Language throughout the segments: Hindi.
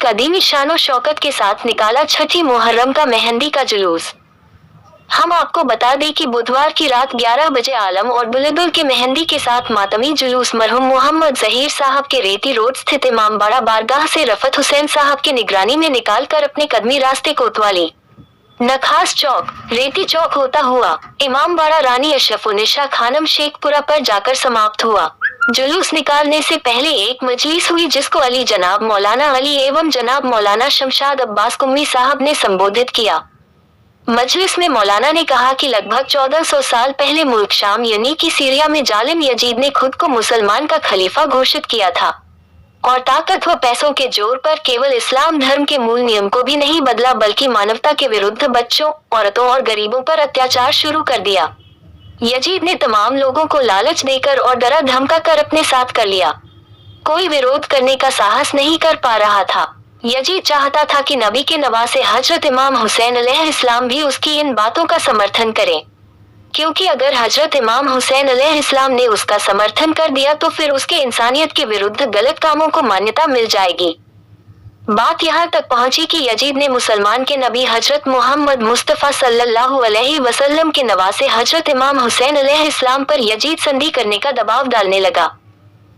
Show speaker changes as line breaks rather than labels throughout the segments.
कदीमी शानो शौकत के साथ निकाला छठी मुहर्रम का मेहंदी का जुलूस। हम आपको बता दें कि बुधवार की रात 11 बजे आलम और बुलबुल के मेहंदी के साथ मातमी जुलूस मरहूम मोहम्मद जहीर साहब के रेती रोड स्थित इमामबाड़ा बारगाह से रफत हुसैन साहब की निगरानी में निकालकर अपने कदमी रास्ते कोतवाली नखास चौक रेती चौक होता हुआ इमामबाड़ा रानी अशरफुन्निसा खानम शेखपुरा पर जाकर समाप्त हुआ। जुलूस निकालने से पहले एक मजलिस हुई जिसको अली जनाब मौलाना अली एवं जनाब मौलाना शमशाद अब्बास कुम्मी साहब ने संबोधित किया। मजलिस में मौलाना ने कहा कि लगभग 1400 साल पहले मुल्क शाम यानी कि सीरिया में जालिम यजीद ने खुद को मुसलमान का खलीफा घोषित किया था और ताकत व पैसों के जोर पर केवल इस्लाम धर्म के मूल नियम को भी नहीं बदला बल्कि मानवता के विरुद्ध बच्चों, औरतों और गरीबों पर अत्याचार शुरू कर दिया। यजीद ने तमाम लोगों को लालच देकर और डरा धमका कर अपने साथ कर लिया। कोई विरोध करने का साहस नहीं कर पा रहा था। यजीद चाहता था कि नबी के नवासे हजरत इमाम हुसैन अलैहिस्सलाम भी उसकी इन बातों का समर्थन करें, क्योंकि अगर हजरत इमाम हुसैन अलैहिस्सलाम ने उसका समर्थन कर दिया तो फिर उसके इंसानियत के विरुद्ध गलत कामों को मान्यता मिल जाएगी। बात यहाँ तक पहुंची कि यजीद ने मुसलमान के नबी हजरत मोहम्मद मुस्तफ़ा सल्लल्लाहु अलैहि वसल्लम के नवासे हजरत इमाम हुसैन अलैहिस्सलाम पर यजीद संधि करने का दबाव डालने लगा।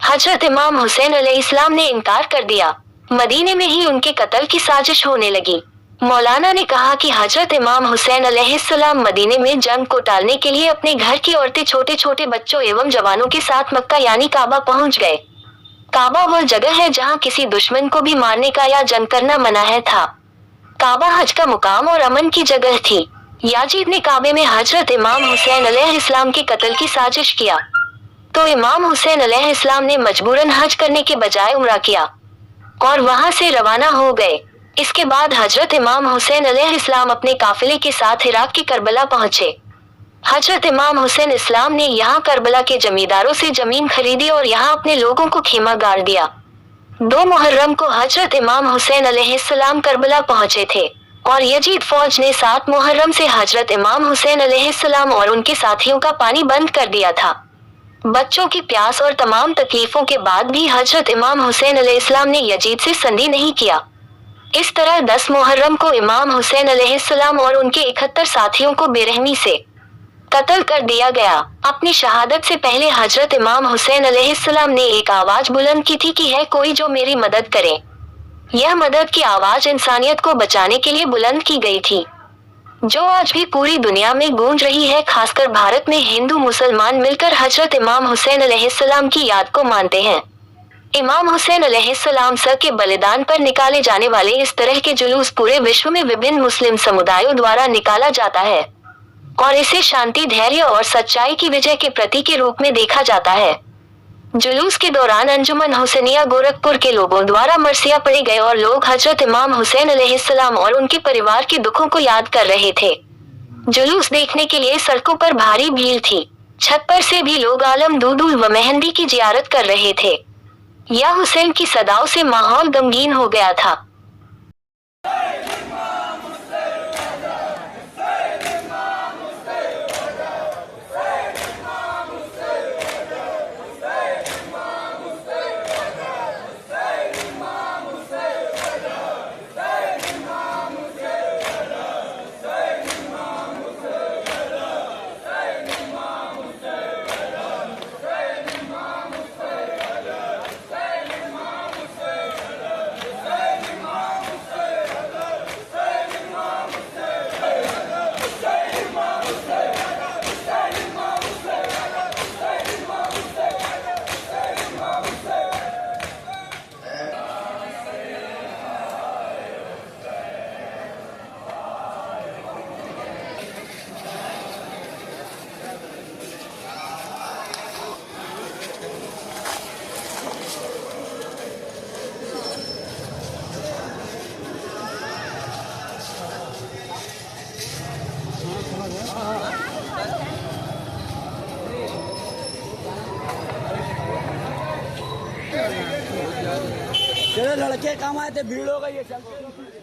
हजरत इमाम हुसैन अलैहिस्सलाम ने इनकार कर दिया। मदीने में ही उनके कत्ल की साजिश होने लगी। मौलाना ने कहा कि हजरत इमाम हुसैन अलैहिस्सलाम मदीने में जंग को टालने के लिए अपने घर की औरतें, छोटे छोटे बच्चों एवं जवानों के साथ मक्का यानी काबा पहुंच गए। काबा वह जगह है जहां किसी दुश्मन को भी मारने का या जंग करना मना है था। काबा हज का मुकाम और अमन की जगह थी। याजीद ने काबे में हजरत इमाम हुसैन अलैहिस्सलाम के कत्ल की साजिश किया, तो इमाम हुसैन अलैहिस्सलाम ने मजबूरन हज करने के बजाय उम्रा किया और वहां से रवाना हो गए। इसके बाद हजरत इमाम हुसैन अलैहिस्सलाम अपने काफिले के साथ इराक के करबला पहुंचे। हजरत इमाम हुसैन इस्लाम ने यहाँ करबला के जमींदारों से जमीन खरीदी और यहाँ अपने लोगों को खेमा गाड़ दिया। 2 मुहर्रम को हजरत इमाम हुसैन अलैहिस्सलाम करबला पहुंचे थे और यजीद फौज ने 7 मुहर्रम से हजरत इमाम हुसैन अलैहिस्सलाम और उनके साथियों का पानी बंद कर दिया था। बच्चों की प्यास और तमाम तकलीफों के बाद भी हजरत इमाम हुसैन अलैहिस्सलाम ने यजीद से संधि नहीं किया। इस तरह 10 मुहर्रम को इमाम हुसैन अलैहिस्सलाम और उनके 71 साथियों को बेरहमी से कत्ल कर दिया गया। अपनी शहादत से पहले हजरत इमाम हुसैन अलैहिस्सलाम ने एक आवाज बुलंद की थी कि है कोई जो मेरी मदद करे। यह मदद की आवाज इंसानियत को बचाने के लिए बुलंद की गई थी, जो आज भी पूरी दुनिया में गूंज रही है। खासकर भारत में हिंदू मुसलमान मिलकर हजरत इमाम हुसैन अलैहिस्सलाम की याद को मानते हैं। इमाम हुसैन अलैहिस्सलाम सर के बलिदान पर निकाले जाने वाले इस तरह के जुलूस पूरे विश्व में विभिन्न मुस्लिम समुदायों द्वारा निकाला जाता है और इसे शांति, धैर्य और सच्चाई की विजय के प्रतीक के रूप में देखा जाता है। जुलूस के दौरान अंजुमन हुसैनिया गोरखपुर के लोगों द्वारा मरसिया पढ़े गए और लोग हजरत इमाम हुसैन अलैहिस्सलाम और उनके परिवार के दुखों को याद कर रहे थे। जुलूस देखने के लिए सड़कों पर भारी भीड़ थी। छत पर से भी लोग आलम, दूदुल व मेहंदी की जियारत कर रहे थे। या हुसैन की सदाओं से माहौल गमगीन हो गया था।
चलो लड़के काम आए थे, भीड़ हो गई है, चलते